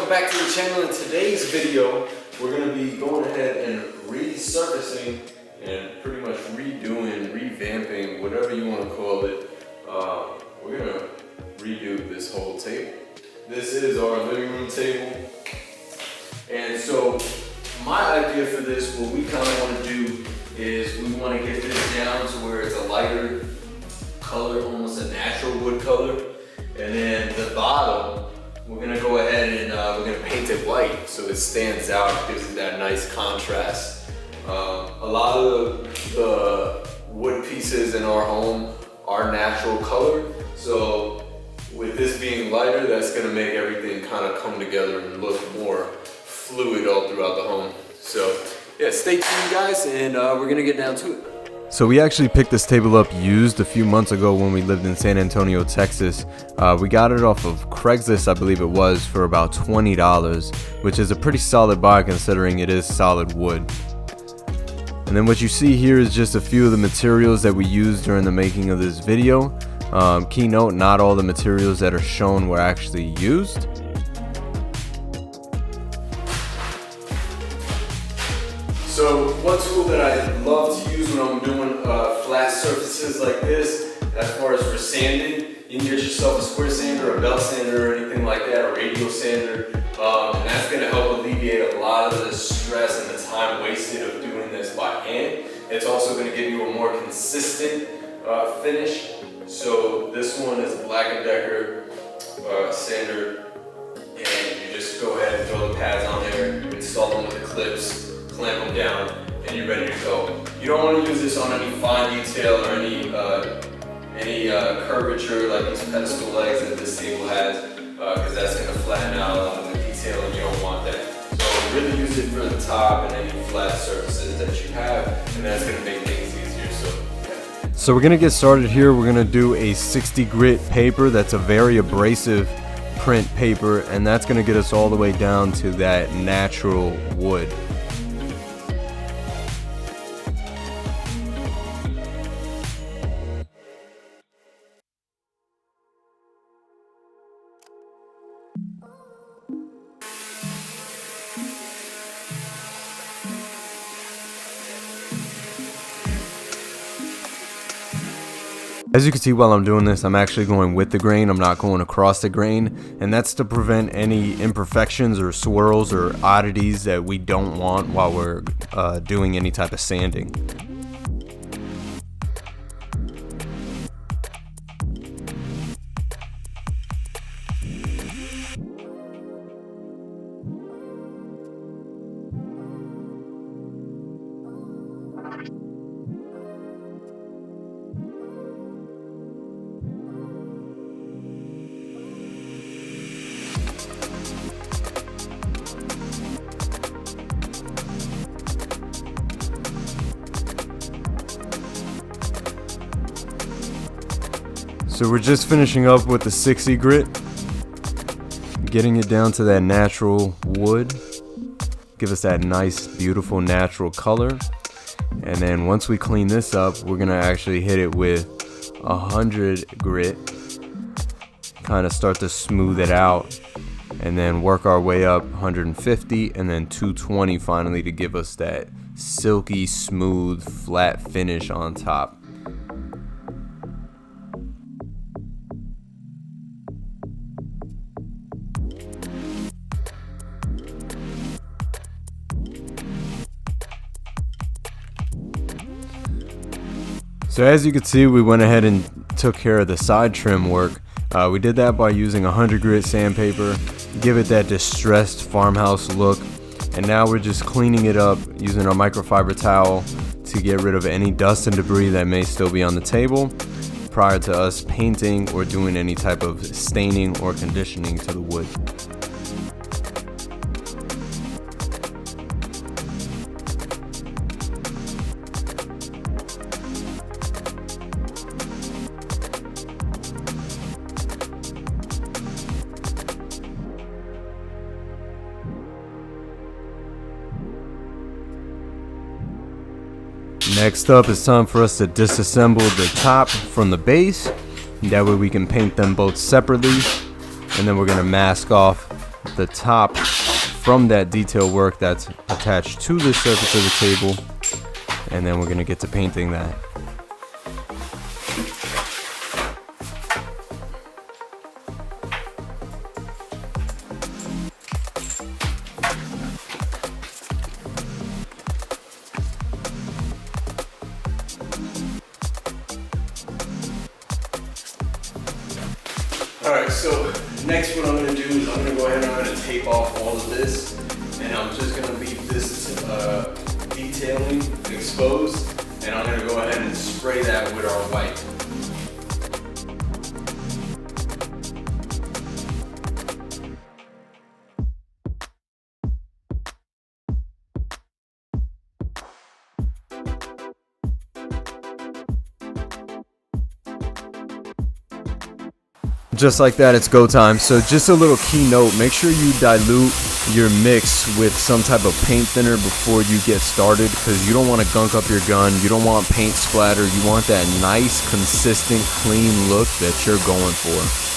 welcome back to the channel. In today's video, we're going to be going ahead and resurfacing and pretty much redoing, revamping, whatever you want to call it. We're going to redo this whole table. This is our living room table. And so my idea for this, what we kind of want to do is we want to get this down to where it's a lighter color, almost a natural wood color. And then the bottom, we're gonna go ahead and we're gonna paint it white so it stands out, gives it that nice contrast. A lot of the wood pieces in our home are natural color. So with this being lighter, that's gonna make everything kind of come together and look more fluid all throughout the home. So yeah, stay tuned guys, and we're gonna get down to it. So we actually picked this table up used a few months ago when we lived in San Antonio, Texas. We got it off of Craigslist, I believe it was, for about $20, which is a pretty solid buy considering it is solid wood. And then what you see here is just a few of the materials that we used during the making of this video. Key note, not all the materials that are shown were actually used. So one tool that I love to use when I'm doing flat surfaces like this, as far as for sanding, you can get yourself a square sander, a belt sander, or anything like that, a radial sander, and that's going to help alleviate a lot of the stress and the time wasted of doing this by hand. It's also going to give you a more consistent finish. So this one is a Black & Decker sander, and you just go ahead and throw the pads on there, install them with the clips, clamp them down, and you're ready to go. You don't want to use this on any fine detail or any curvature like these pedestal legs that this table has, because that's going to flatten out a lot of the detail and you don't want that. So really use it for the top and any flat surfaces that you have, and that's going to make things easier. So yeah. So we're going to get started here. We're going to do a 60 grit paper. That's a very abrasive print paper, and that's going to get us all the way down to that natural wood. As you can see while I'm doing this, I'm actually going with the grain. I'm not going across the grain, and that's to prevent any imperfections or swirls or oddities that we don't want while we're doing any type of sanding. So we're just finishing up with the 60 grit, getting it down to that natural wood, give us that nice beautiful natural color. And then once we clean this up, we're gonna actually hit it with 100 grit, kind of start to smooth it out, and then work our way up 150 and then 220 finally to give us that silky smooth flat finish on top. So as you can see, we went ahead and took care of the side trim work. We did that by using 100 grit sandpaper, give it that distressed farmhouse look, and now we're just cleaning it up using our microfiber towel to get rid of any dust and debris that may still be on the table prior to us painting or doing any type of staining or conditioning to the wood. Next up, it's time for us to disassemble the top from the base. That way we can paint them both separately. And then we're going to mask off the top from that detail work that's attached to the surface of the table, and then we're gonna get to painting that. Alright, so next what I'm going to do is I'm going to go ahead and I'm going to tape off all of this, and I'm just going to leave this detailing exposed, and I'm going to go ahead and spray that with our white. Just like that, it's go time. So just a little keynote, make sure you dilute your mix with some type of paint thinner before you get started, because you don't want to gunk up your gun, you don't want paint splatter, you want that nice, consistent, clean look that you're going for.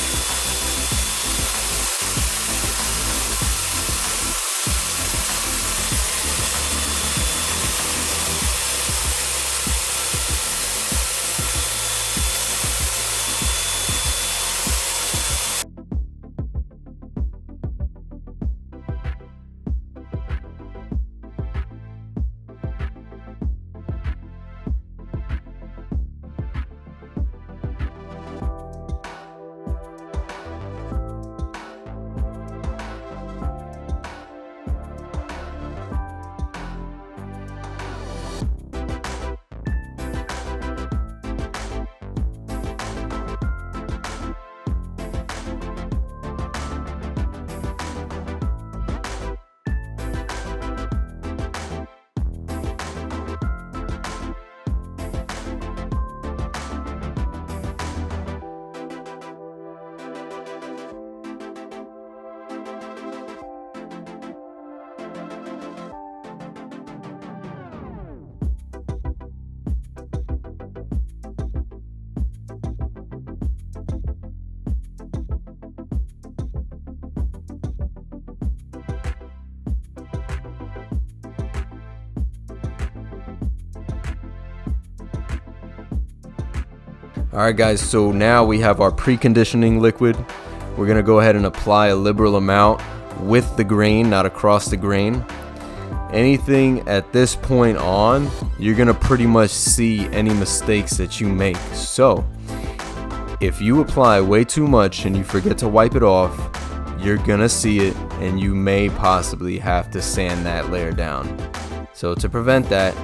Alright guys, so now we have our preconditioning liquid. We're going to go ahead and apply a liberal amount with the grain, not across the grain. Anything at this point on, you're going to pretty much see any mistakes that you make. So, if you apply way too much and you forget to wipe it off, you're going to see it, and you may possibly have to sand that layer down. So to prevent that,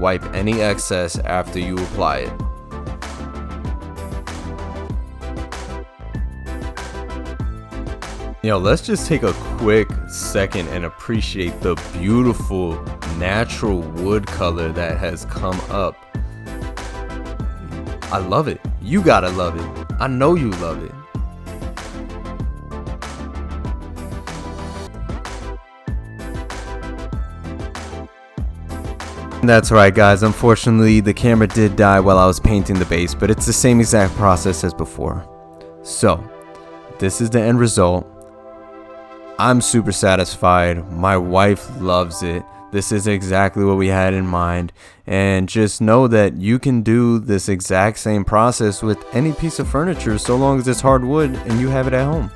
wipe any excess after you apply it. You know, let's just take a quick second and appreciate the beautiful natural wood color that has come up. I love it. You gotta love it. I know you love it. That's right guys, unfortunately the camera did die while I was painting the base, but it's the same exact process as before. So, this is the end result. I'm super satisfied. My wife loves it. This is exactly what we had in mind. And just know that you can do this exact same process with any piece of furniture so long as it's hardwood and you have it at home.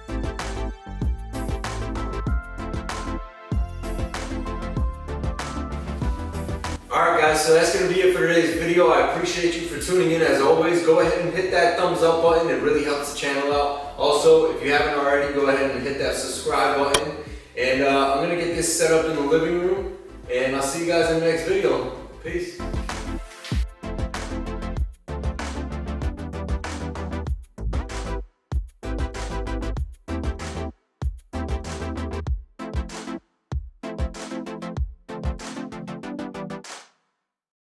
Alright guys, so that's going to be it for today's video. I appreciate you for tuning in as always. Go ahead and hit that thumbs up button. It really helps the channel out. Also, if you haven't already, go ahead and hit that subscribe button. And I'm going to get this set up in the living room. And I'll see you guys in the next video. Peace.